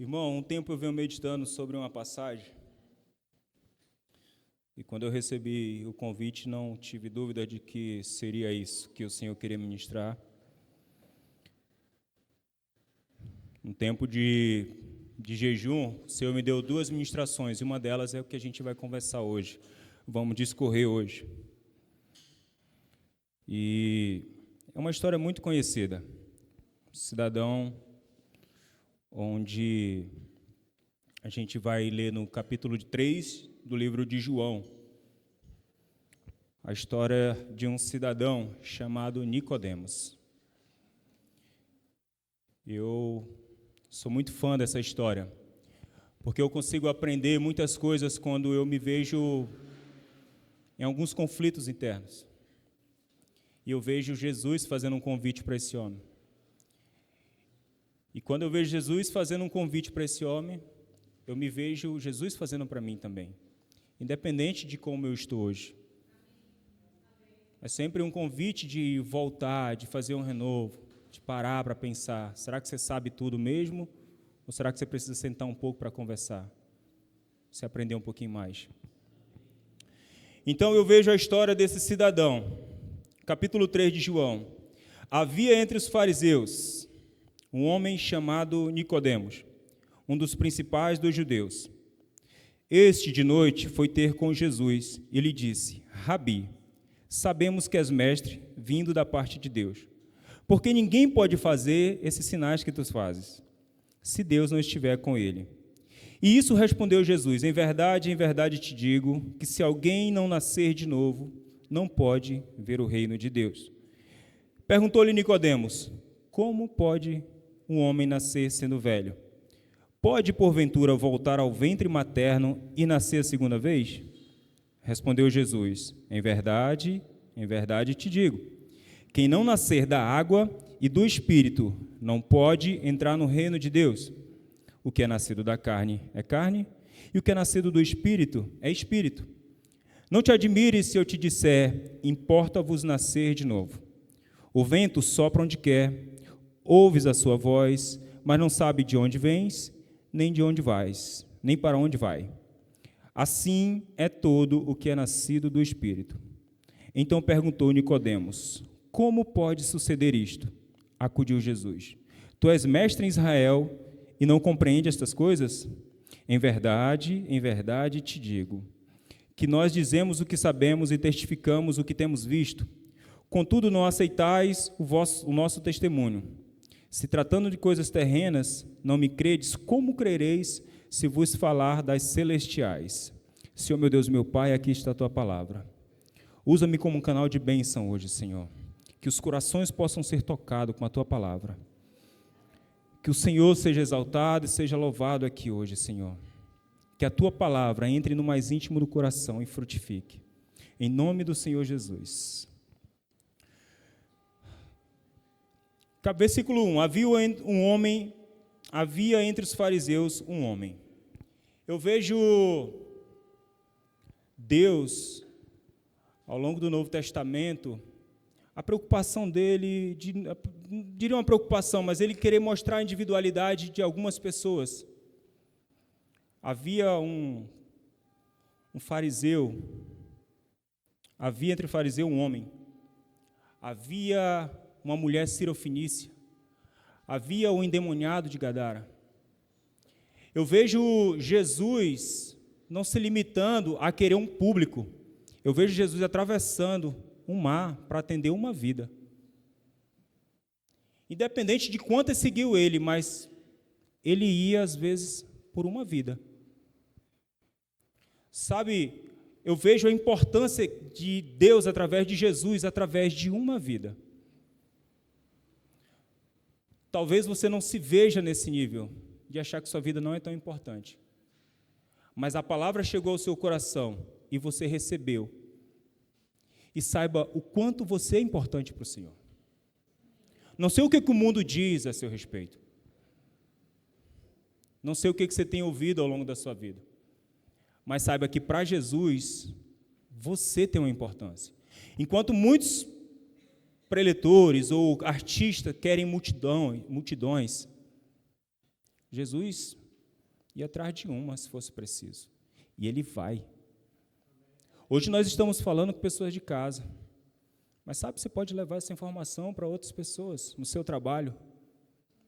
Irmão, um tempo eu venho meditando sobre uma passagem e quando eu recebi o convite não tive dúvida de que seria isso que o Senhor queria ministrar. Um tempo de jejum, o Senhor me deu duas ministrações e uma delas é o que a gente vai conversar hoje, vamos discorrer hoje. E é uma história muito conhecida, um cidadão onde a gente vai ler no capítulo 3 do livro de João, a história de um cidadão chamado Nicodemos. Eu sou muito fã dessa história, porque eu consigo aprender muitas coisas quando eu me vejo em alguns conflitos internos. E eu vejo Jesus fazendo um convite para esse homem. E quando eu vejo Jesus fazendo um convite para esse homem, eu me vejo Jesus fazendo para mim também, independente de como eu estou hoje. É sempre um convite de voltar, de fazer um renovo, de parar para pensar, será que você sabe tudo mesmo? Ou será que você precisa sentar um pouco para conversar? Você aprender um pouquinho mais. Então eu vejo a história desse cidadão, capítulo 3 de João. Havia entre os fariseus um homem chamado Nicodemos, um dos principais dos judeus. Este, de noite, foi ter com Jesus e lhe disse: Rabi, sabemos que és mestre, vindo da parte de Deus, porque ninguém pode fazer esses sinais que tu fazes, se Deus não estiver com ele. E isso respondeu Jesus: em verdade te digo, que se alguém não nascer de novo, não pode ver o reino de Deus. Perguntou-lhe Nicodemos: como pode um homem nascer sendo velho? Pode, porventura, voltar ao ventre materno e nascer a segunda vez? Respondeu Jesus: em verdade te digo, quem não nascer da água e do Espírito não pode entrar no reino de Deus. O que é nascido da carne é carne, e o que é nascido do Espírito é Espírito. Não te admires se eu te disser: importa-vos nascer de novo. O vento sopra onde quer, ouves a sua voz, mas não sabe de onde vens, nem de onde vais, nem para onde vai. Assim é todo o que é nascido do Espírito. Então perguntou Nicodemos: como pode suceder isto? Acudiu Jesus: tu és mestre em Israel e não compreende estas coisas? Em verdade te digo, que nós dizemos o que sabemos e testificamos o que temos visto. Contudo, não aceitais o nosso testemunho. Se tratando de coisas terrenas, não me credes, como crereis se vos falar das celestiais? Senhor, meu Deus, meu Pai, aqui está a tua palavra. Usa-me como um canal de bênção hoje, Senhor. Que os corações possam ser tocados com a tua palavra. Que o Senhor seja exaltado e seja louvado aqui hoje, Senhor. Que a tua palavra entre no mais íntimo do coração e frutifique. Em nome do Senhor Jesus. Versículo 1. Havia entre os fariseus um homem. Eu vejo Deus, ao longo do Novo Testamento, a preocupação dele, diria uma preocupação, mas ele querer mostrar a individualidade de algumas pessoas. Havia entre o fariseu um homem. Havia uma mulher sirofenícia. Havia o endemoniado de Gadara. Eu vejo Jesus não se limitando a querer um público. Eu vejo Jesus atravessando um mar para atender uma vida. Independente de quantas seguiu ele, mas ele ia, às vezes, por uma vida. Sabe, eu vejo a importância de Deus através de Jesus, através de uma vida. Talvez você não se veja nesse nível, de achar que sua vida não é tão importante. Mas a palavra chegou ao seu coração e você recebeu. E saiba o quanto você é importante para o Senhor. Não sei o que o mundo diz a seu respeito. Não sei o que você tem ouvido ao longo da sua vida. Mas saiba que para Jesus, você tem uma importância. Enquanto muitos preletores ou artistas querem multidões, Jesus ir atrás de uma, se fosse preciso. E ele vai. Hoje nós estamos falando com pessoas de casa, mas sabe, você pode levar essa informação para outras pessoas, no seu trabalho,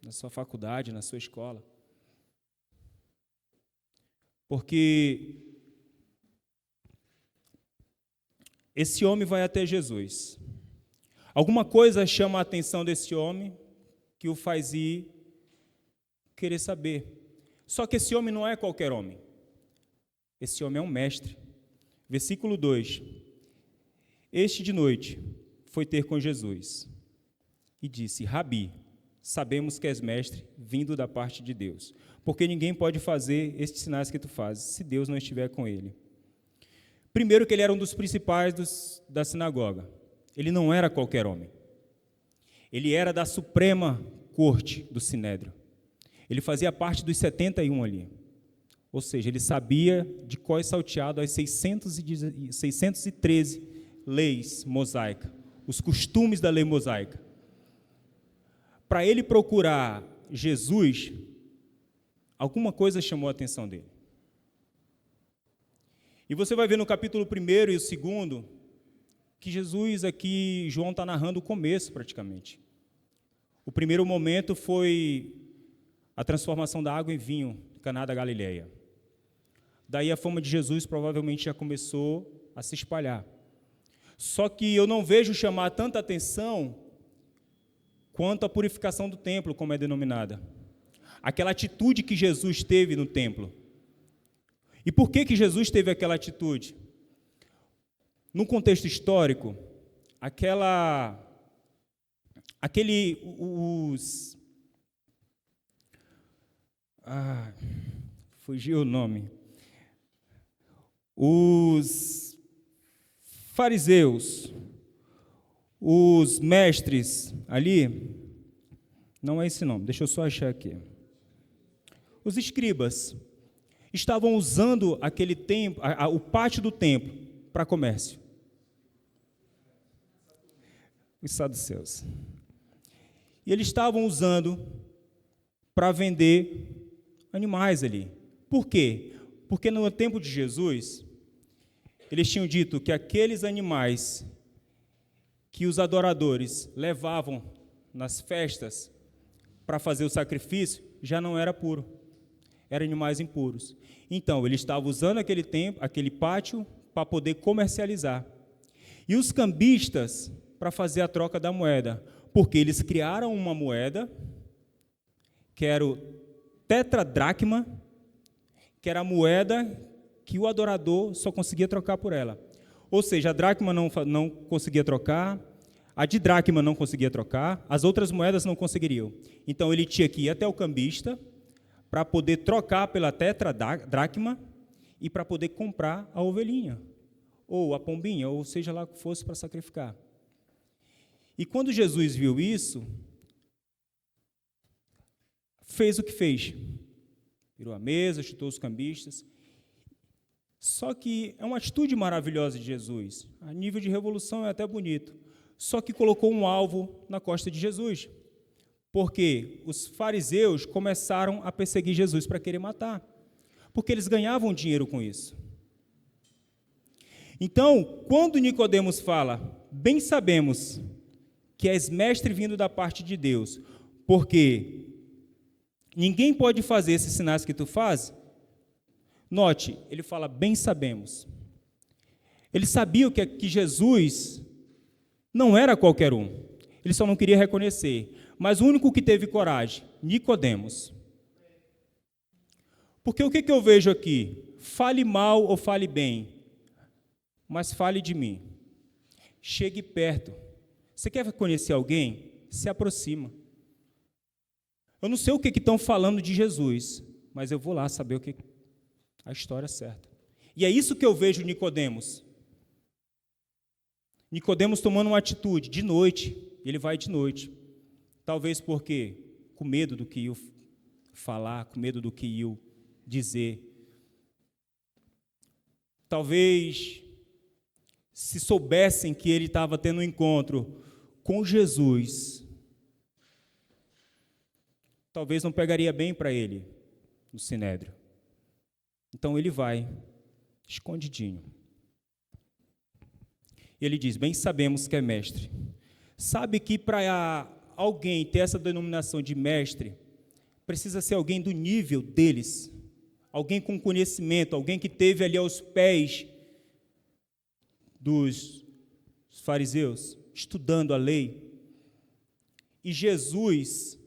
na sua faculdade, na sua escola. Porque esse homem vai até Jesus. Alguma coisa chama a atenção desse homem que o faz ir querer saber. Só que esse homem não é qualquer homem. Esse homem é um mestre. Versículo 2. Este de noite foi ter com Jesus e disse: Rabi, sabemos que és mestre, vindo da parte de Deus, porque ninguém pode fazer estes sinais que tu fazes, se Deus não estiver com ele. Primeiro que ele era um dos principais da sinagoga. Ele não era qualquer homem. Ele era da suprema corte do Sinédrio. Ele fazia parte dos 71 ali. Ou seja, ele sabia de cor e salteado as 613 leis mosaicas, os costumes da lei mosaica. Para ele procurar Jesus, alguma coisa chamou a atenção dele. E você vai ver no capítulo 1 e o 2, que Jesus aqui, João está narrando o começo praticamente. O primeiro momento foi a transformação da água em vinho, em Caná da Galileia. Daí a fama de Jesus provavelmente já começou a se espalhar. Só que eu não vejo chamar tanta atenção quanto a purificação do templo, como é denominada. Aquela atitude que Jesus teve no templo. E por que Jesus teve aquela atitude? Num contexto histórico, fugiu o nome. Os fariseus, os mestres ali, não é esse nome, deixa eu só achar aqui. Os escribas estavam usando aquele templo, o pátio do templo, para comércio. Os saduceus. E eles estavam usando para vender animais ali. Por quê? Porque no tempo de Jesus, eles tinham dito que aqueles animais que os adoradores levavam nas festas para fazer o sacrifício, já não era puro. Eram animais impuros. Então, ele estava usando aquele pátio para poder comercializar. E os cambistas para fazer a troca da moeda, porque eles criaram uma moeda que era o tetradracma, que era a moeda que o adorador só conseguia trocar por ela. Ou seja, a dracma não conseguia trocar, a didracma não conseguia trocar, as outras moedas não conseguiriam. Então, ele tinha que ir até o cambista para poder trocar pela tetradracma e para poder comprar a ovelhinha, ou a pombinha, ou seja lá o que fosse para sacrificar. E quando Jesus viu isso, fez o que fez. Virou a mesa, chutou os cambistas. Só que é uma atitude maravilhosa de Jesus. A nível de revolução é até bonito. Só que colocou um alvo na costa de Jesus. Porque os fariseus começaram a perseguir Jesus para querer matar. Porque eles ganhavam dinheiro com isso. Então, quando Nicodemos fala, bem sabemos que és mestre vindo da parte de Deus, porque ninguém pode fazer esses sinais que tu fazes. Note, ele fala, bem sabemos. Ele sabia que Jesus não era qualquer um. Ele só não queria reconhecer. Mas o único que teve coragem, Nicodemos. Porque o que eu vejo aqui? Fale mal ou fale bem, mas fale de mim. Chegue perto. Você quer conhecer alguém? Se aproxima. Eu não sei o que estão falando de Jesus, mas eu vou lá saber a história certa. E é isso que eu vejo Nicodemos. Nicodemos tomando uma atitude de noite, ele vai de noite. Talvez porque com medo do que ia falar, com medo do que ia dizer. Talvez se soubessem que ele estava tendo um encontro com Jesus, talvez não pegaria bem para ele no Sinédrio. Então ele vai, escondidinho. Ele diz: bem sabemos que é mestre. Sabe que para alguém ter essa denominação de mestre, precisa ser alguém do nível deles, alguém com conhecimento, alguém que esteve ali aos pés dos fariseus, estudando a lei. E Jesus,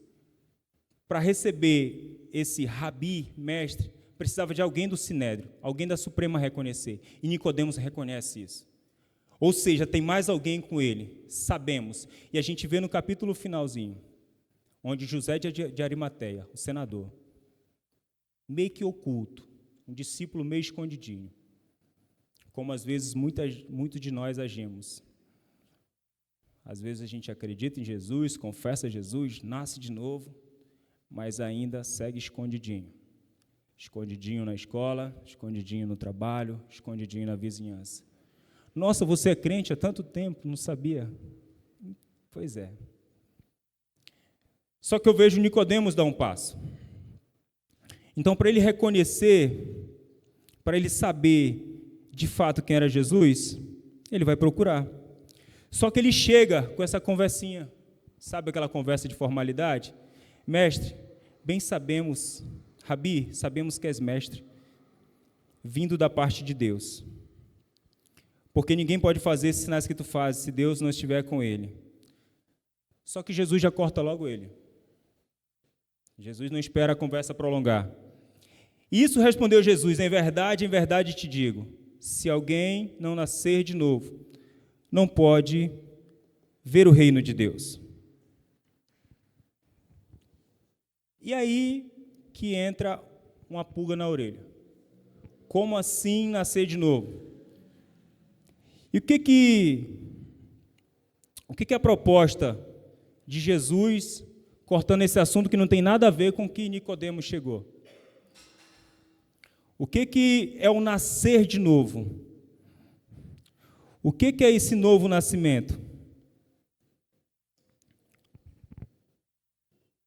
para receber esse rabi, mestre, precisava de alguém do Sinédrio, alguém da Suprema reconhecer. E Nicodemos reconhece isso. Ou seja, tem mais alguém com ele, sabemos. E a gente vê no capítulo finalzinho, onde José de Arimateia, o senador, meio que oculto, um discípulo meio escondidinho, como às vezes muitos de nós agimos. Às vezes a gente acredita em Jesus, confessa Jesus, nasce de novo, mas ainda segue escondidinho. Escondidinho na escola, escondidinho no trabalho, escondidinho na vizinhança. Nossa, você é crente há tanto tempo, não sabia? Pois é. Só que eu vejo Nicodemos dar um passo. Então, para ele reconhecer, para ele saber de fato quem era Jesus, ele vai procurar. Só que ele chega com essa conversinha, sabe aquela conversa de formalidade? Mestre, bem sabemos, Rabi, sabemos que és mestre, vindo da parte de Deus. Porque ninguém pode fazer esses sinais que tu fazes se Deus não estiver com ele. Só que Jesus já corta logo ele. Jesus não espera a conversa prolongar. Isso respondeu Jesus: em verdade te digo, se alguém não nascer de novo, não pode ver o reino de Deus. E aí que entra uma pulga na orelha. Como assim nascer de novo? E o que é a proposta de Jesus cortando esse assunto que não tem nada a ver com o que Nicodemos chegou? O que é o nascer de novo? O que é esse novo nascimento?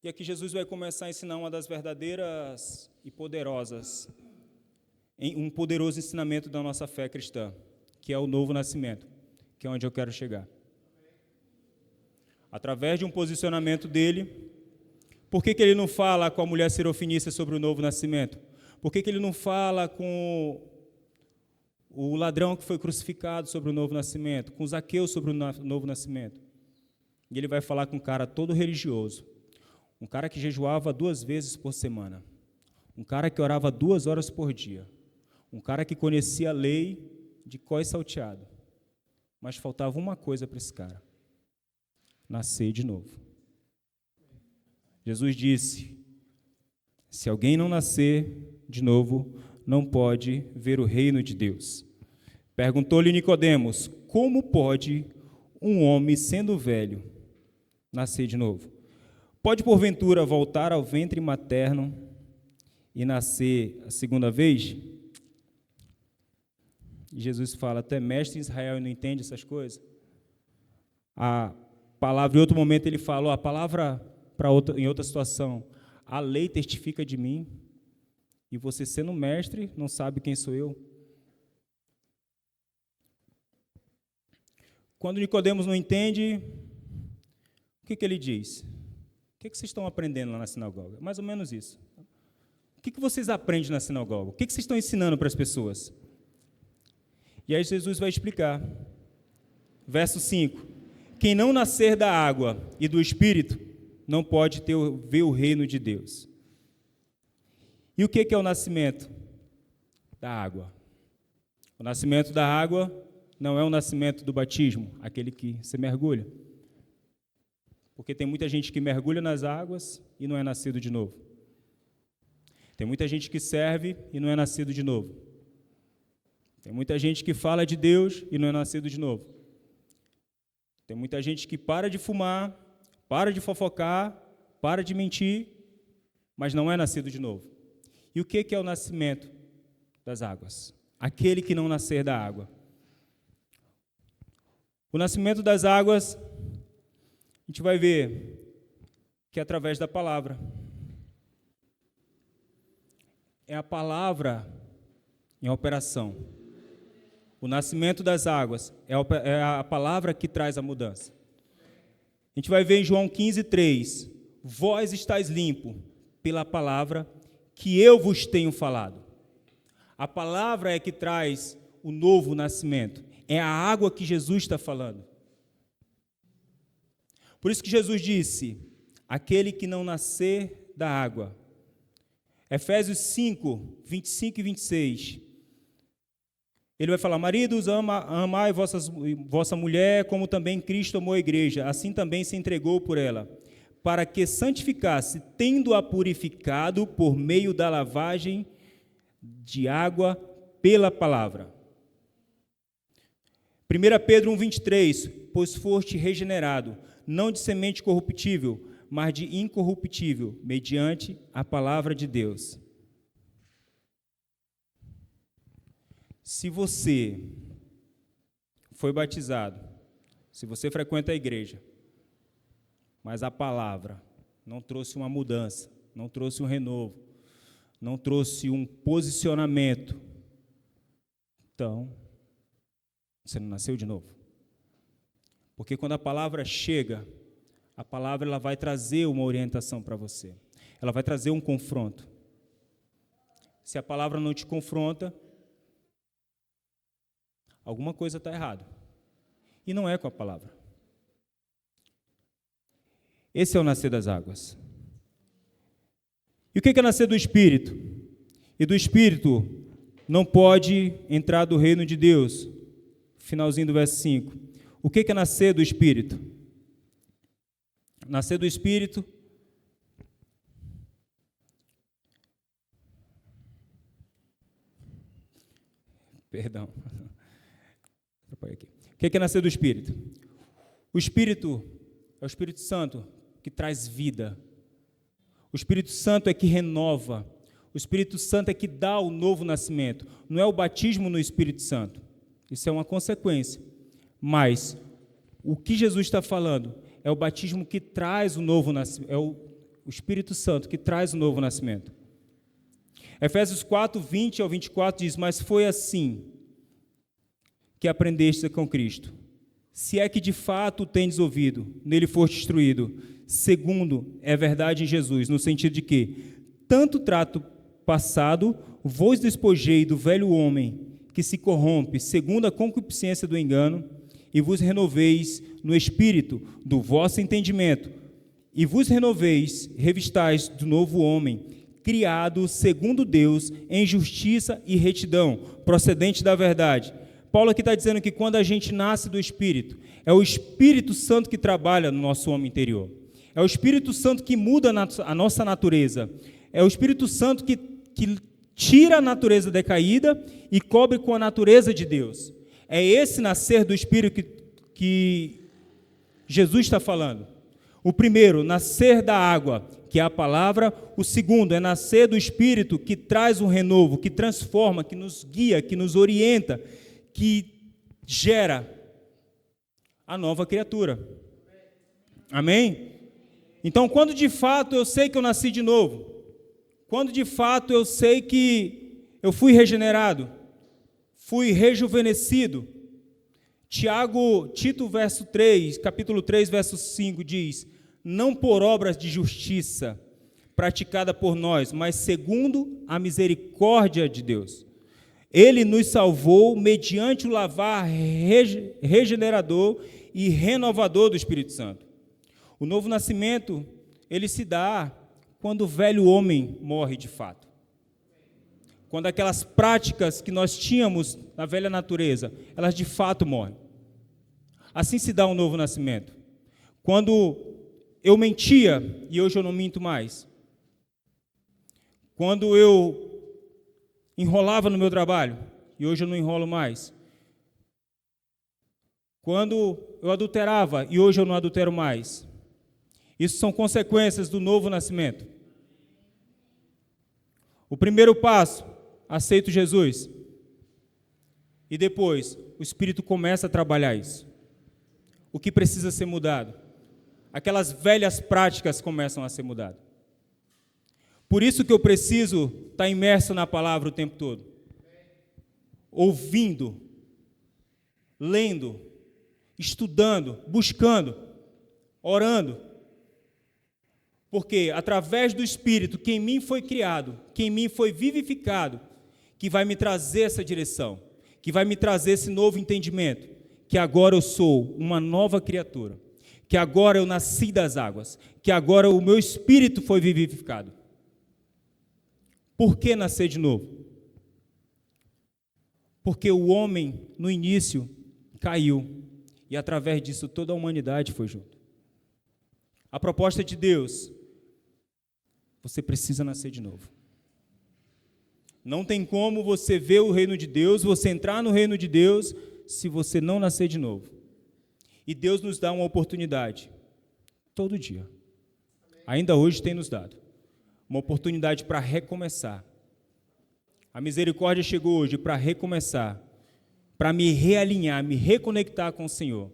E aqui Jesus vai começar a ensinar uma das verdadeiras e poderosas, um poderoso ensinamento da nossa fé cristã, que é o novo nascimento, que é onde eu quero chegar. Através de um posicionamento dele, por que ele não fala com a mulher sirofenícia sobre o novo nascimento? Por que ele não fala com o ladrão que foi crucificado sobre o novo nascimento, com Zaqueu sobre o novo nascimento? E ele vai falar com um cara todo religioso, um cara que jejuava 2 vezes por semana, um cara que orava 2 horas por dia, um cara que conhecia a lei de có e salteado, mas faltava uma coisa para esse cara: nascer de novo. Jesus disse: se alguém não nascer de novo, não pode ver o reino de Deus. Perguntou-lhe Nicodemos: como pode um homem, sendo velho, nascer de novo? Pode, porventura, voltar ao ventre materno e nascer a segunda vez? E Jesus fala: tu é mestre em Israel e não entende essas coisas? A palavra, em outro momento ele fala, a palavra em outra situação: a lei testifica de mim, e você, sendo mestre, não sabe quem sou eu? Quando Nicodemos não entende, o que ele diz? O que vocês estão aprendendo lá na sinagoga? Mais ou menos isso. O que vocês aprendem na sinagoga? O que vocês estão ensinando para as pessoas? E aí Jesus vai explicar. Verso 5. Quem não nascer da água e do Espírito não pode ver o reino de Deus. E o que é o nascimento da água? O nascimento da água não é o nascimento do batismo, aquele que se mergulha. Porque tem muita gente que mergulha nas águas e não é nascido de novo. Tem muita gente que serve e não é nascido de novo. Tem muita gente que fala de Deus e não é nascido de novo. Tem muita gente que para de fumar, para de fofocar, para de mentir, mas não é nascido de novo. E o que é o nascimento das águas? Aquele que não nascer da água. O nascimento das águas, a gente vai ver que é através da palavra. É a palavra em operação. O nascimento das águas é a palavra que traz a mudança. A gente vai ver em João 15:3, vós estáis limpo pela palavra que eu vos tenho falado. A palavra é que traz o novo nascimento. É a água que Jesus está falando. Por isso que Jesus disse, aquele que não nascer da água. Efésios 5, 25 e 26. Ele vai falar, maridos, amai vossa mulher, como também Cristo amou a igreja, assim também se entregou por ela, para que santificasse, tendo-a purificado por meio da lavagem de água pela palavra. 1 Pedro 1,23, pois foste regenerado, não de semente corruptível, mas de incorruptível, mediante a palavra de Deus. Se você foi batizado, se você frequenta a igreja, mas a palavra não trouxe uma mudança, não trouxe um renovo, não trouxe um posicionamento, então, você não nasceu de novo. Porque quando a palavra chega, a palavra ela vai trazer uma orientação para você. Ela vai trazer um confronto. Se a palavra não te confronta, alguma coisa está errada. E não é com a palavra. Esse é o nascer das águas. E o que é nascer do Espírito? E do Espírito não pode entrar do reino de Deus. Finalzinho do verso 5. O que é nascer do Espírito? Nascer do Espírito perdão. O que é nascer do Espírito? O Espírito é o Espírito Santo que traz vida. O Espírito Santo é que renova. O Espírito Santo é que dá o novo nascimento. Não é o batismo no Espírito Santo. Isso é uma consequência. Mas o que Jesus está falando é o batismo que traz o novo nascimento. É o Espírito Santo que traz o novo nascimento. Efésios 4, 20 ao 24 diz, mas foi assim que aprendeste com Cristo. Se é que de fato tendes ouvido, nele foste instruído, segundo é verdade em Jesus, no sentido de que, tanto trato passado, vos despojei do velho homem, que se corrompe segundo a concupiscência do engano, e vos renoveis no espírito do vosso entendimento, e vos renoveis, revistais do novo homem, criado segundo Deus, em justiça e retidão, procedente da verdade. Paulo aqui está dizendo que quando a gente nasce do Espírito, é o Espírito Santo que trabalha no nosso homem interior. É o Espírito Santo que muda a nossa natureza. É o Espírito Santo que tira a natureza decaída e cobre com a natureza de Deus. É esse nascer do Espírito que Jesus está falando. O primeiro, nascer da água, que é a palavra. O segundo, é nascer do Espírito, que traz um renovo, que transforma, que nos guia, que nos orienta, que gera a nova criatura. Amém? Então, quando de fato eu sei que eu nasci de novo, quando de fato eu sei que eu fui regenerado, fui rejuvenescido, Tito, verso 3, capítulo 3, verso 5, diz, não por obras de justiça praticada por nós, mas segundo a misericórdia de Deus. Ele nos salvou mediante o lavar regenerador e renovador do Espírito Santo. O novo nascimento, ele se dá quando o velho homem morre de fato. Quando aquelas práticas que nós tínhamos na velha natureza, elas de fato morrem. Assim se dá um novo nascimento. Quando eu mentia e hoje eu não minto mais. Quando eu enrolava no meu trabalho e hoje eu não enrolo mais. Quando eu adulterava e hoje eu não adultero mais. Isso são consequências do novo nascimento. O primeiro passo, aceito Jesus. E depois, o Espírito começa a trabalhar isso. O que precisa ser mudado? Aquelas velhas práticas começam a ser mudadas. Por isso que eu preciso estar imerso na palavra o tempo todo. ouvindo, lendo, estudando, buscando, orando. Porque através do Espírito que em mim foi criado, que em mim foi vivificado, que vai me trazer essa direção, que vai me trazer esse novo entendimento, que agora eu sou uma nova criatura, que agora eu nasci das águas, que agora o meu espírito foi vivificado. Por que nascer de novo? Porque o homem, no início, caiu, e através disso toda a humanidade foi junto. A proposta de Deus: você precisa nascer de novo. Não tem como você ver o reino de Deus, você entrar no reino de Deus, se você não nascer de novo. E Deus nos dá uma oportunidade, todo dia. Ainda hoje tem nos dado uma oportunidade para recomeçar. A misericórdia chegou hoje para recomeçar, para me realinhar, me reconectar com o Senhor.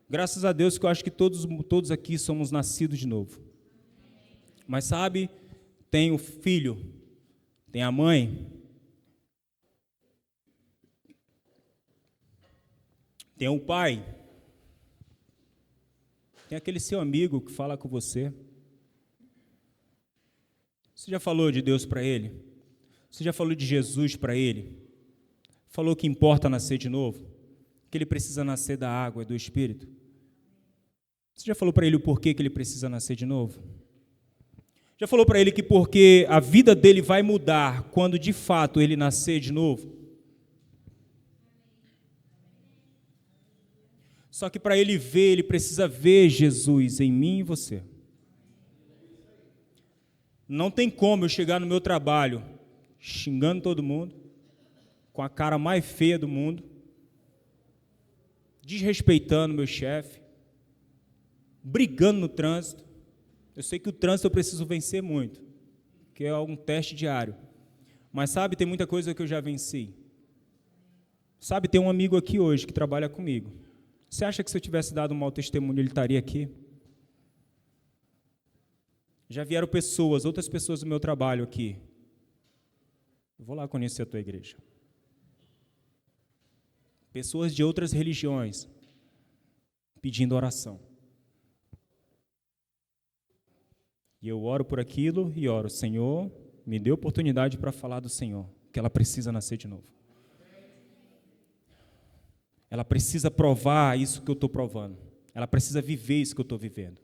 Graças a Deus que eu acho que todos aqui somos nascidos de novo. Mas sabe, tem o filho, tem a mãe, tem o pai, tem aquele seu amigo que fala com você. Você já falou de Deus para ele? Você já falou de Jesus para ele? Falou que importa nascer de novo? Que ele precisa nascer da água e do Espírito? Você já falou para ele o porquê que ele precisa nascer de novo? Já falou para ele que porque a vida dele vai mudar quando de fato ele nascer de novo? Só que para ele ver, ele precisa ver Jesus em mim e você. Não tem como eu chegar no meu trabalho xingando todo mundo, com a cara mais feia do mundo, desrespeitando meu chefe, brigando no trânsito. Eu sei que o trânsito eu preciso vencer muito, que é um teste diário. Mas sabe, tem muita coisa que eu já venci. Sabe, tem um amigo aqui hoje que trabalha comigo. Você acha que se eu tivesse dado um mau testemunho, ele estaria aqui? Já vieram pessoas, outras pessoas do meu trabalho aqui. Eu vou lá conhecer a tua igreja. Pessoas de outras religiões pedindo oração. E eu oro por aquilo e oro: Senhor, me dê oportunidade para falar do Senhor, que ela precisa nascer de novo. Ela precisa provar isso que eu estou provando. Ela precisa viver isso que eu estou vivendo.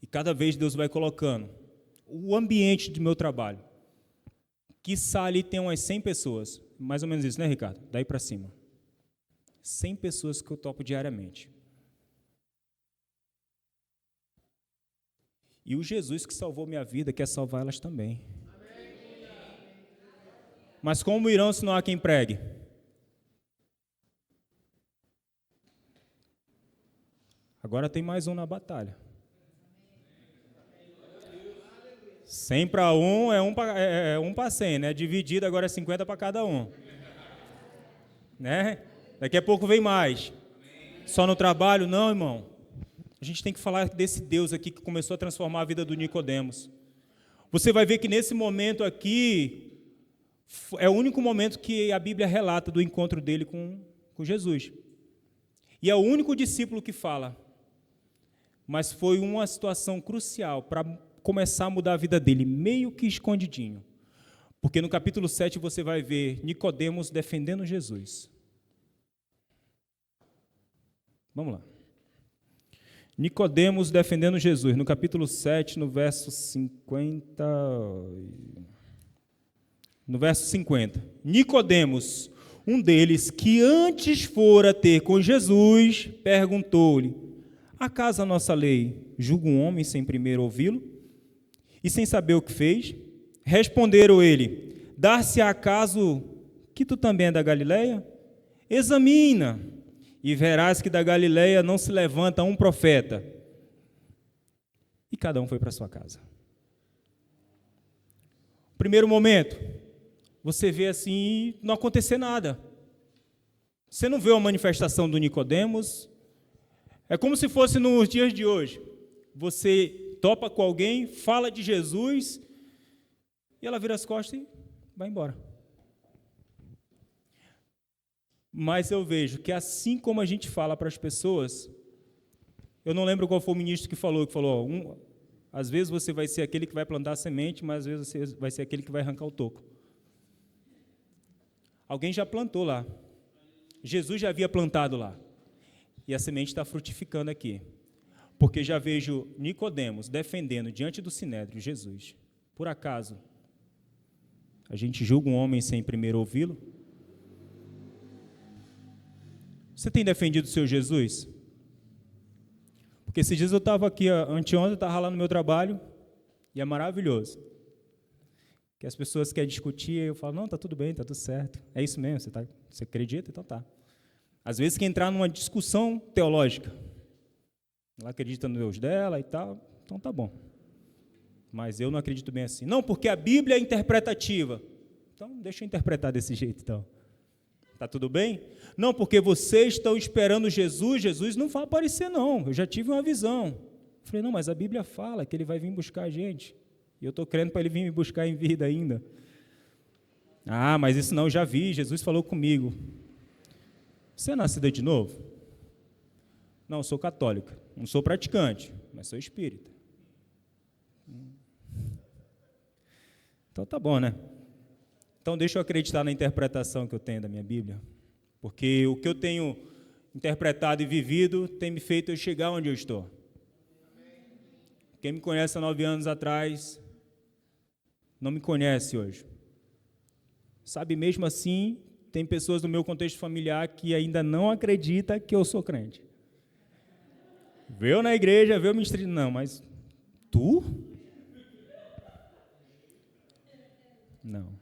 E cada vez Deus vai colocando o ambiente do meu trabalho. Quiçá ali tem umas 100 pessoas, mais ou menos isso, né, Ricardo? Daí para cima. 100 pessoas que eu topo diariamente. E o Jesus que salvou minha vida quer salvar elas também. Mas como irão se não há quem pregue? Agora tem mais um na batalha. 100 para um é um para 100, né? Dividido agora é 50 para cada um. Né? Daqui a pouco vem mais. Só no trabalho? Não, irmão. A gente tem que falar desse Deus aqui que começou a transformar a vida do Nicodemos. Você vai ver que nesse momento aqui é o único momento que a Bíblia relata do encontro dele com Jesus. E é o único discípulo que fala. Mas foi uma situação crucial para começar a mudar a vida dele, meio que escondidinho. Porque no capítulo 7 você vai ver Nicodemos defendendo Jesus. Vamos lá. Nicodemos defendendo Jesus, no capítulo 7, no verso 50. No verso 50. Nicodemos, um deles, que antes fora ter com Jesus, perguntou-lhe: acaso a nossa lei julga um homem sem primeiro ouvi-lo e sem saber o que fez? Responderam ele: dar-se acaso que tu também é da Galileia? Examina, e verás que da Galileia não se levanta um profeta. E cada um foi para sua casa. Primeiro momento, você vê assim, não acontecer nada. Você não vê uma manifestação do Nicodemos. É como se fosse nos dias de hoje. Você topa com alguém, fala de Jesus, e ela vira as costas e vai embora. Mas eu vejo que assim como a gente fala para as pessoas, eu não lembro qual foi o ministro que falou, às vezes você vai ser aquele que vai plantar a semente, mas às vezes você vai ser aquele que vai arrancar o toco. Alguém já plantou lá. Jesus já havia plantado lá. E a semente está frutificando aqui. Porque já vejo Nicodemos defendendo diante do Sinédrio Jesus. Por acaso, a gente julga um homem sem primeiro ouvi-lo? Você tem defendido o seu Jesus? Porque esses dias eu estava aqui, anteontem eu estava lá no meu trabalho, e é maravilhoso. Que as pessoas querem discutir, e eu falo, não, está tudo bem, está tudo certo. É isso mesmo, você acredita? Então tá. Às vezes quer entrar numa discussão teológica. Ela acredita no Deus dela e tal, então tá bom. Mas eu não acredito bem assim. Não, porque a Bíblia é interpretativa. Então deixa eu interpretar desse jeito, então. Tá tudo bem? Não, porque vocês estão esperando Jesus, Jesus não vai aparecer, não. Eu já tive uma visão. Eu falei, não, mas a Bíblia fala que ele vai vir buscar a gente. E eu estou crendo para ele vir me buscar em vida ainda. Ah, mas isso não, eu já vi, Jesus falou comigo. Você é nascida de novo? Não, eu sou católica. Não sou praticante, mas sou espírita. Então tá bom, né? Então deixa eu acreditar na interpretação que eu tenho da minha Bíblia. Porque o que eu tenho interpretado e vivido tem me feito eu chegar onde eu estou. Quem me conhece há 9 anos atrás, não me conhece hoje. Sabe, mesmo assim, tem pessoas no meu contexto familiar que ainda não acreditam que eu sou crente. Veio na igreja, veio ministrar, não, mas tu? Não.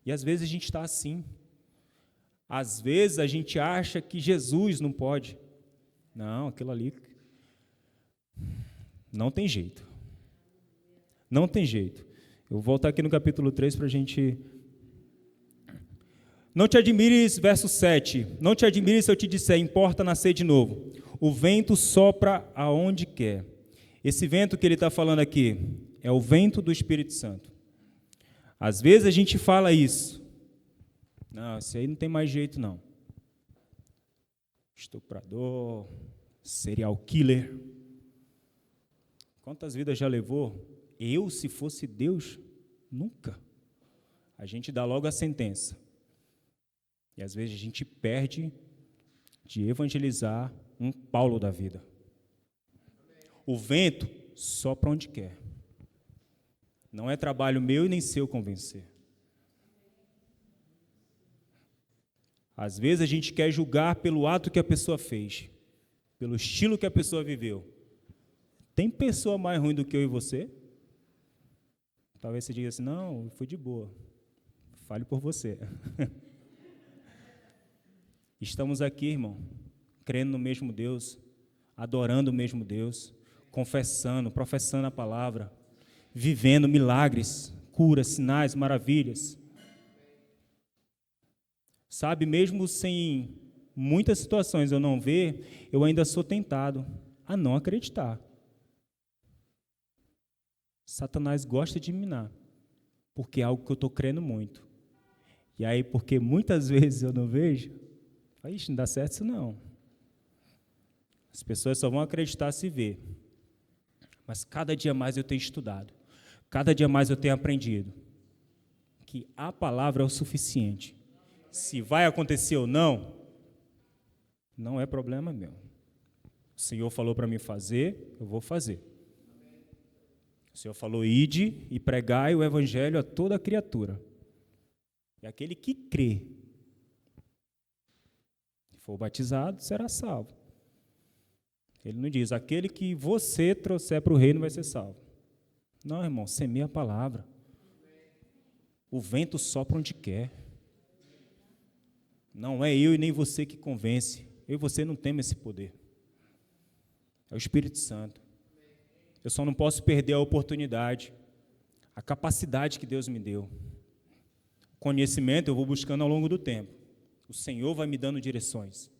E às vezes a gente está assim. Às vezes a gente acha que Jesus não pode. Não, aquilo ali não tem jeito. Não tem jeito. Eu vou voltar aqui no capítulo 3 para a gente... Não te admires, verso 7. Não te admires se eu te disser, importa nascer de novo. O vento sopra aonde quer. Esse vento que ele está falando aqui é o vento do Espírito Santo. Às vezes a gente fala isso. Não, isso aí não tem mais jeito, não. Estuprador, serial killer. Quantas vidas já levou? Eu, se fosse Deus, nunca. A gente dá logo a sentença. E às vezes a gente perde de evangelizar um Paulo da vida. O vento sopra onde quer. Não é trabalho meu e nem seu convencer. Às vezes a gente quer julgar pelo ato que a pessoa fez, pelo estilo que a pessoa viveu. Tem pessoa mais ruim do que eu e você? Talvez você diga assim, não, foi de boa. Fale por você. Estamos aqui, irmão, crendo no mesmo Deus, adorando o mesmo Deus, confessando, professando a palavra, vivendo milagres, curas, sinais, maravilhas. Sabe, mesmo sem muitas situações eu não ver, eu ainda sou tentado a não acreditar. Satanás gosta de minar, porque é algo que eu estou crendo muito. E aí, porque muitas vezes eu não vejo, ixi, não dá certo isso não. As pessoas só vão acreditar se ver. Mas cada dia mais eu tenho estudado, cada dia mais eu tenho aprendido que a palavra é o suficiente. Se vai acontecer ou não, não é problema meu. O Senhor falou para mim fazer, eu vou fazer. O Senhor falou, ide e pregai o evangelho a toda criatura. E aquele que crê, se for batizado, será salvo. Ele não diz, aquele que você trouxer para o reino vai ser salvo. Não, irmão, semeia a palavra. O vento sopra onde quer. Não é eu e nem você que convence. Eu e você não temos esse poder. É o Espírito Santo. Eu só não posso perder a oportunidade, a capacidade que Deus me deu. Conhecimento eu vou buscando ao longo do tempo. O Senhor vai me dando direções.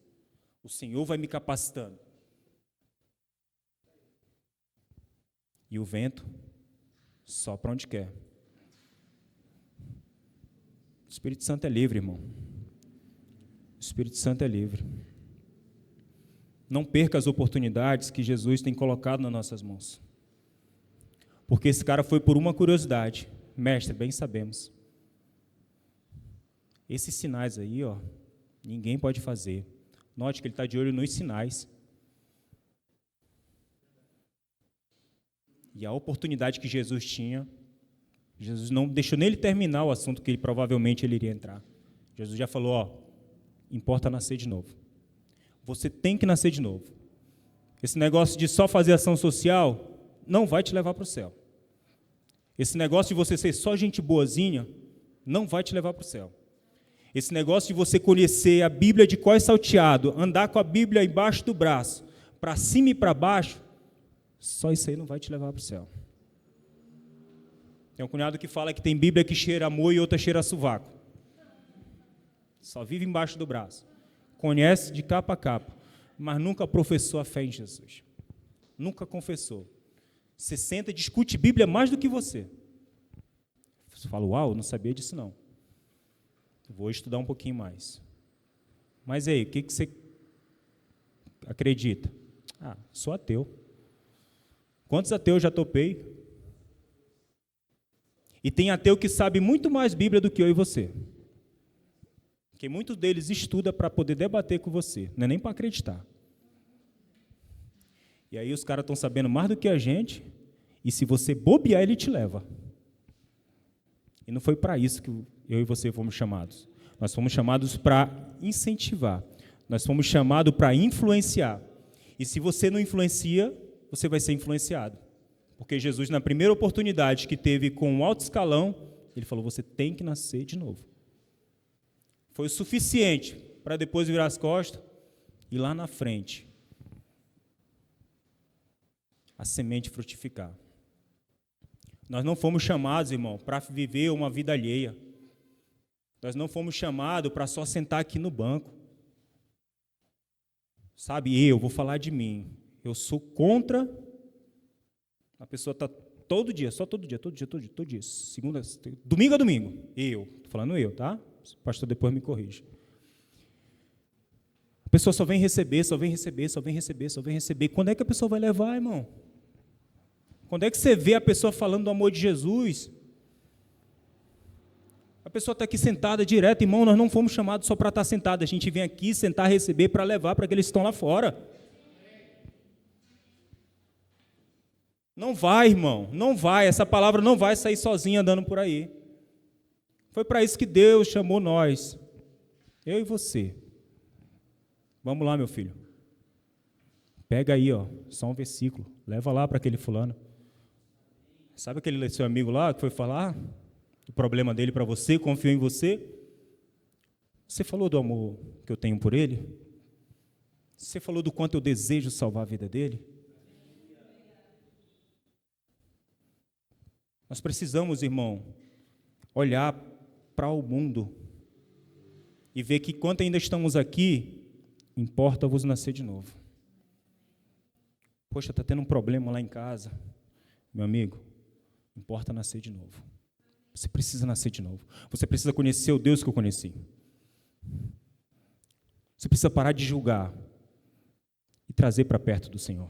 O Senhor vai me capacitando. E o vento sopra onde quer. O Espírito Santo é livre, irmão. O Espírito Santo é livre. Não perca as oportunidades que Jesus tem colocado nas nossas mãos. Porque esse cara foi por uma curiosidade. Mestre, bem sabemos. Esses sinais aí, ó, ninguém pode fazer. Note que ele está de olho nos sinais. E a oportunidade que Jesus tinha, Jesus não deixou nem ele terminar o assunto que provavelmente ele iria entrar. Jesus já falou, ó, importa nascer de novo. Você tem que nascer de novo. Esse negócio de só fazer ação social não vai te levar para o céu. Esse negócio de você ser só gente boazinha não vai te levar para o céu. Esse negócio de você conhecer a Bíblia de cós salteado, andar com a Bíblia embaixo do braço, para cima e para baixo, só isso aí não vai te levar para o céu. Tem um cunhado que fala que tem Bíblia que cheira a amor e outra cheira a sovaco. Só vive embaixo do braço. Conhece de capa a capa, mas nunca professou a fé em Jesus. Nunca confessou. Você senta e discute Bíblia mais do que você. Você fala, uau, não sabia disso não. Vou estudar um pouquinho mais. Mas aí, o que você acredita? Ah, sou ateu. Quantos ateus já topei? E tem ateu que sabe muito mais Bíblia do que eu e você. Porque muitos deles estudam para poder debater com você, não é nem para acreditar. E aí os caras estão sabendo mais do que a gente, e se você bobear, ele te leva. E não foi para isso que eu e você fomos chamados. Nós fomos chamados para incentivar. Nós fomos chamados para influenciar. E se você não influencia, você vai ser influenciado. Porque Jesus, na primeira oportunidade que teve com um alto escalão, ele falou, você tem que nascer de novo. Foi o suficiente para depois virar as costas e lá na frente a semente frutificar. Nós não fomos chamados, irmão, para viver uma vida alheia. Nós não fomos chamados para só sentar aqui no banco. Sabe, eu vou falar de mim. Eu sou contra. A pessoa está todo dia, só todo dia. Segunda, domingo a domingo. Estou falando eu, tá? O pastor depois me corrige. A pessoa só vem receber. Quando é que a pessoa vai levar, irmão? Quando é que você vê a pessoa falando do amor de Jesus? A pessoa está aqui sentada direto, irmão, nós não fomos chamados só para estar sentado, a gente vem aqui sentar, receber, para levar para aqueles que estão lá fora. Não vai, irmão, não vai, essa palavra não vai sair sozinha andando por aí. Foi para isso que Deus chamou nós, eu e você. Vamos lá, meu filho. Pega aí, ó, só um versículo, leva lá para aquele fulano. Sabe aquele seu amigo lá que foi falar do problema dele para você, confiou em você? Você falou do amor que eu tenho por ele? Você falou do quanto eu desejo salvar a vida dele? Nós precisamos, irmão, olhar para o mundo e ver que enquanto ainda estamos aqui, importa-vos nascer de novo. Poxa, está tendo um problema lá em casa. Meu amigo, importa nascer de novo. Você precisa nascer de novo. Você precisa conhecer o Deus que eu conheci. Você precisa parar de julgar e trazer para perto do Senhor.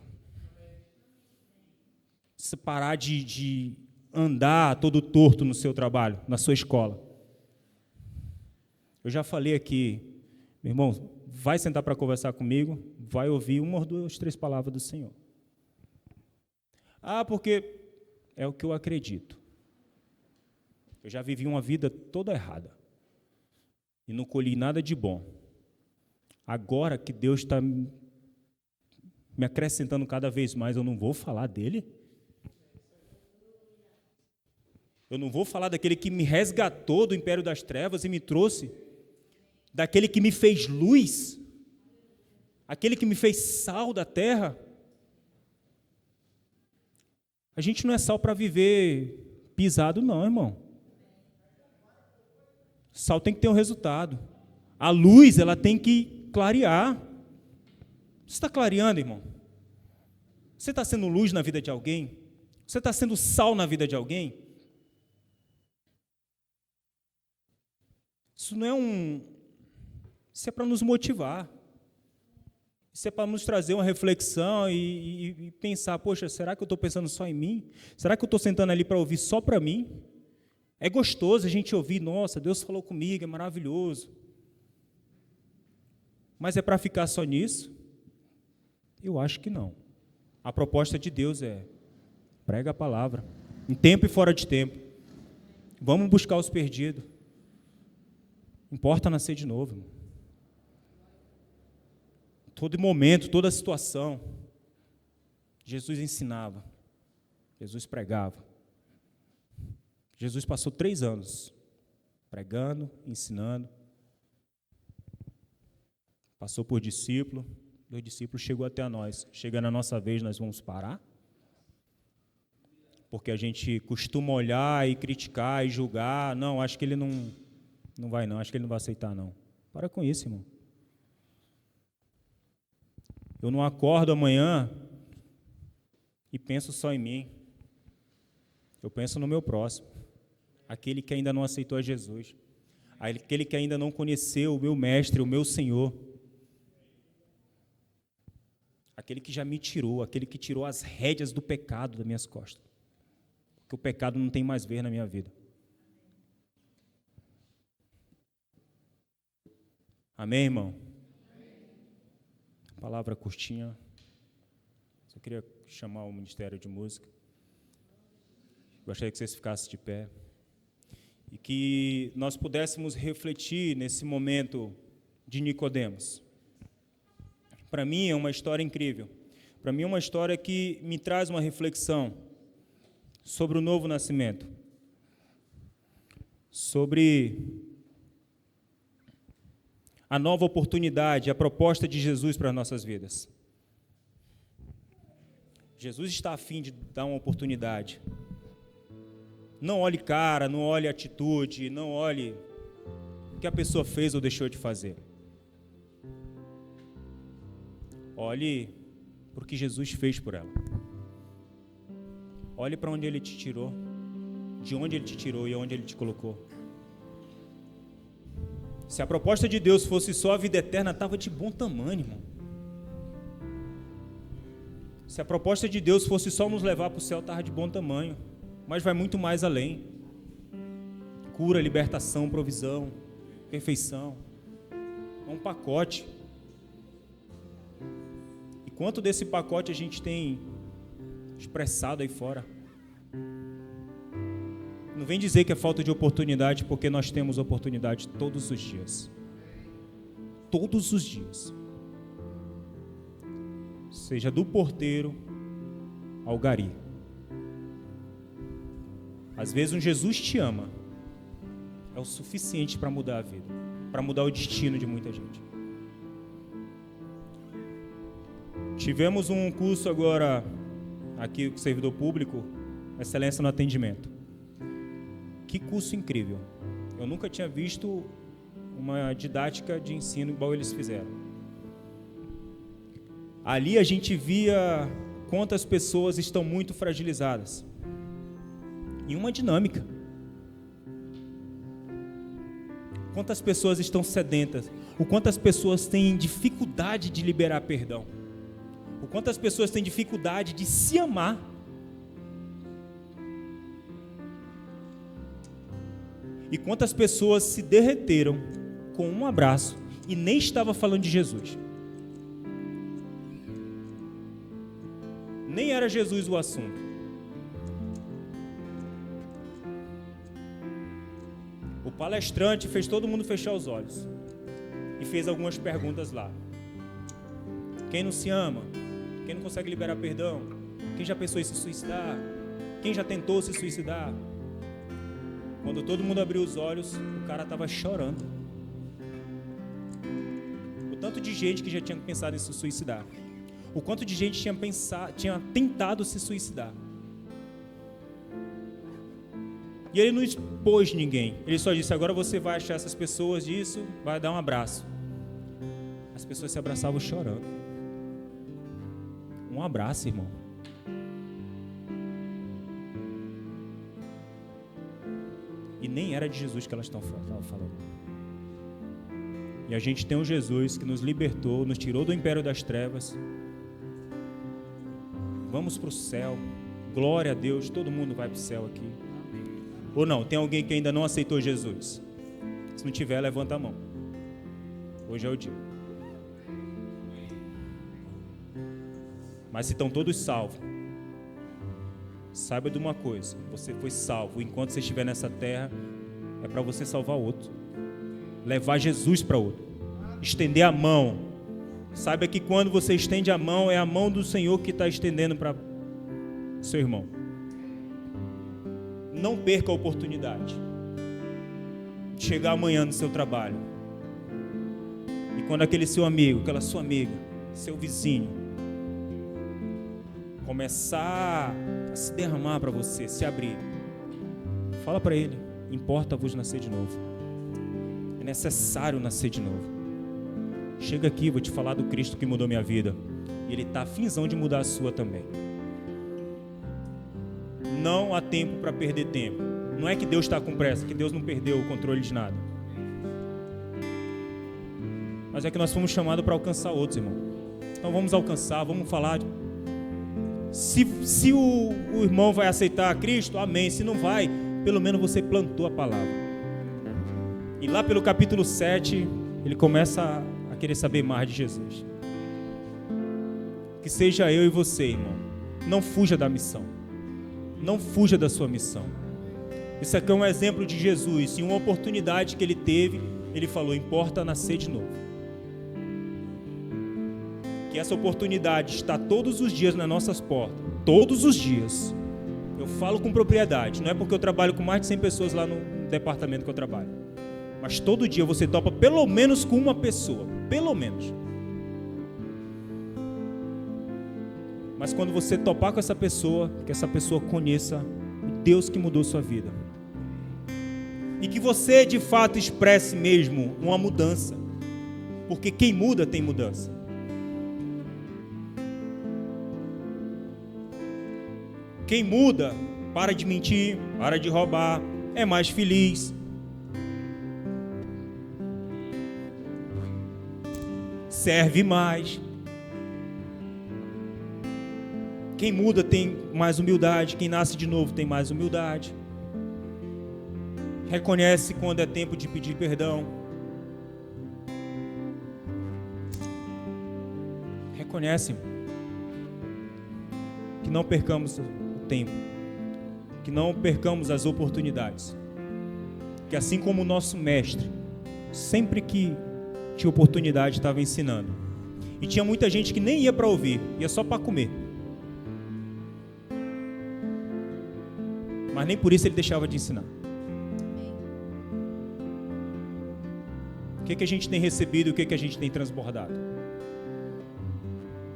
Você precisa parar de andar todo torto no seu trabalho, na sua escola. Eu já falei aqui, meu irmão, vai sentar para conversar comigo, vai ouvir uma ou duas, três palavras do Senhor. Ah, porque é o que eu acredito. Eu já vivi uma vida toda errada e não colhi nada de bom. Agora que Deus está me acrescentando cada vez mais, eu não vou falar dele? Eu não vou falar daquele que me resgatou do império das trevas e me trouxe, daquele que me fez luz, aquele que me fez sal da terra. A gente não é sal para viver pisado, não, irmão. Sal tem que ter um resultado. A luz, ela tem que clarear. Você está clareando, irmão? Você está sendo luz na vida de alguém? Você está sendo sal na vida de alguém? Isso não é Isso é para nos motivar. Isso é para nos trazer uma reflexão e pensar, poxa, será que eu estou pensando só em mim? Será que eu estou sentando ali para ouvir só para mim? É gostoso a gente ouvir, nossa, Deus falou comigo, é maravilhoso. Mas é para ficar só nisso? Eu acho que não. A proposta de Deus é: prega a palavra, em tempo e fora de tempo. Vamos buscar os perdidos. Importa nascer de novo, irmão. Todo momento, toda situação, Jesus ensinava, Jesus pregava. Jesus passou 3 anos pregando, ensinando. Passou por discípulo, 2 discípulos, chegou até a nós. Chegando a nossa vez, nós vamos parar? Porque a gente costuma olhar e criticar e julgar. Não, acho que ele não vai não, acho que ele não vai aceitar não. Para com isso, irmão. Eu não acordo amanhã e penso só em mim. Eu penso no meu próximo. Aquele que ainda não aceitou a Jesus. Aquele que ainda não conheceu o meu mestre, o meu Senhor. Aquele que já me tirou, aquele que tirou as rédeas do pecado das minhas costas. Porque o pecado não tem mais ver na minha vida. Amém, irmão? Palavra curtinha. Só queria chamar o Ministério de Música. Gostaria que vocês ficassem de pé. E que nós pudéssemos refletir nesse momento de Nicodemos. Para mim é uma história incrível. Para mim é uma história que me traz uma reflexão sobre o novo nascimento. Sobre a nova oportunidade, a proposta de Jesus para as nossas vidas. Jesus está a fim de dar uma oportunidade. Não olhe cara, não olhe atitude, não olhe o que a pessoa fez ou deixou de fazer. Olhe para o que Jesus fez por ela. Olhe para onde Ele te tirou, de onde Ele te tirou e onde Ele te colocou. Se a proposta de Deus fosse só a vida eterna, estava de bom tamanho, irmão. Se a proposta de Deus fosse só nos levar para o céu, estava de bom tamanho. Mas vai muito mais além. Cura, libertação, provisão, perfeição. É um pacote. E quanto desse pacote a gente tem expressado aí fora? Não vem dizer que é falta de oportunidade, porque nós temos oportunidade todos os dias. Todos os dias. Seja do porteiro ao gari. Às vezes um Jesus te ama. É o suficiente para mudar a vida, para mudar o destino de muita gente. Tivemos um curso agora, aqui com o servidor público, Excelência no Atendimento. Que curso incrível. Eu nunca tinha visto uma didática de ensino igual eles fizeram. Ali a gente via quantas pessoas estão muito fragilizadas. Em uma dinâmica. Quantas pessoas estão sedentas. O quantas pessoas têm dificuldade de liberar perdão. O quantas pessoas têm dificuldade de se amar. E quantas pessoas se derreteram com um abraço e nem estava falando de Jesus. Nem era Jesus o assunto. O palestrante fez todo mundo fechar os olhos e fez algumas perguntas lá. Quem não se ama? Quem não consegue liberar perdão? Quem já pensou em se suicidar? Quem já tentou se suicidar? Quando todo mundo abriu os olhos, o cara estava chorando. O tanto de gente que já tinha pensado em se suicidar. O quanto de gente tinha tentado se suicidar. E ele não expôs ninguém. Ele só disse, agora você vai achar essas pessoas disso, vai dar um abraço. As pessoas se abraçavam chorando. Um abraço, irmão. nem era de Jesus que elas estavam falando. E a gente tem um Jesus que nos libertou, nos tirou do império das trevas. Vamos para o céu. Glória a Deus, todo mundo vai para o céu aqui. Ou não, tem alguém que ainda não aceitou Jesus? Se não tiver, levanta a mão. Hoje é o dia. Mas se estão todos salvos, saiba de uma coisa: você foi salvo. Enquanto você estiver nessa terra, é para você salvar outro, levar Jesus para outro, estender a mão. Saiba que quando você estende a mão, é a mão do Senhor que está estendendo para seu irmão. Não perca a oportunidade de chegar amanhã no seu trabalho, e quando aquele seu amigo, aquela sua amiga, seu vizinho começar a se derramar para você, se abrir, fala para ele: importa-vos nascer de novo. É necessário nascer de novo. Chega aqui, vou te falar do Cristo que mudou minha vida, e Ele está afinzão de mudar a sua também. Não há tempo para perder tempo. Não é que Deus está com pressa, que Deus não perdeu o controle de nada, mas é que nós fomos chamados para alcançar outros, irmão. Então vamos alcançar, vamos falar. Se o irmão vai aceitar Cristo, amém. Se não vai, pelo menos você plantou a palavra. E lá pelo capítulo 7, ele começa a querer saber mais de Jesus. Que seja eu e você, irmão. Não fuja da missão. Não fuja da sua missão. Isso aqui é um exemplo de Jesus. Em uma oportunidade que ele teve, ele falou: importa nascer de novo. Que essa oportunidade está todos os dias nas nossas portas. Todos os dias. Eu falo com propriedade. Não é porque eu trabalho com mais de 100 pessoas lá no departamento que eu trabalho. Mas todo dia você topa pelo menos com uma pessoa. Pelo menos. Mas quando você topar com essa pessoa, que essa pessoa conheça o Deus que mudou sua vida. E que você de fato expresse mesmo uma mudança. Porque quem muda tem mudança. Quem muda, para de mentir, para de roubar, é mais feliz. Serve mais. Quem muda tem mais humildade, quem nasce de novo tem mais humildade. Reconhece quando é tempo de pedir perdão. Reconhece. Que não percamos o tempo. Que não percamos as oportunidades. Que assim como o nosso mestre, sempre que tinha oportunidade, estava ensinando. E tinha muita gente que nem ia para ouvir, ia só para comer. Mas nem por isso ele deixava de ensinar. O que a gente tem recebido e o que a gente tem transbordado?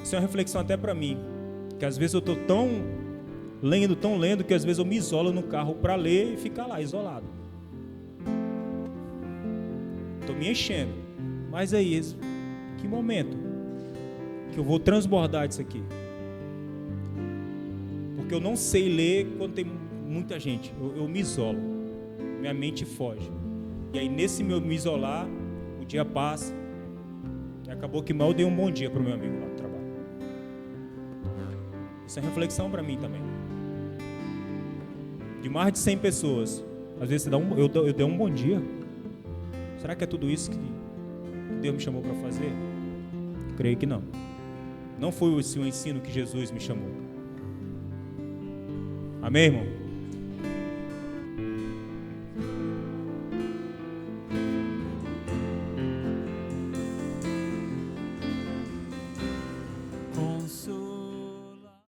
Isso é uma reflexão até para mim. Que às vezes eu estou tão lendo, que às vezes eu me isolo no carro para ler e ficar lá, isolado. Estou me enchendo. Mas aí, que momento que eu vou transbordar disso aqui? Porque eu não sei ler quando tem muita gente. Eu me isolo. Minha mente foge. E aí nesse meu me isolar, o dia passa. E acabou que mal eu dei um bom dia para o meu amigo lá no trabalho. Isso é reflexão para mim também. De mais de 100 pessoas, às vezes eu dei um bom dia. Será que é tudo isso que Deus me chamou para fazer? Creio que não. Não foi esse o ensino que Jesus me chamou. Amém, irmão?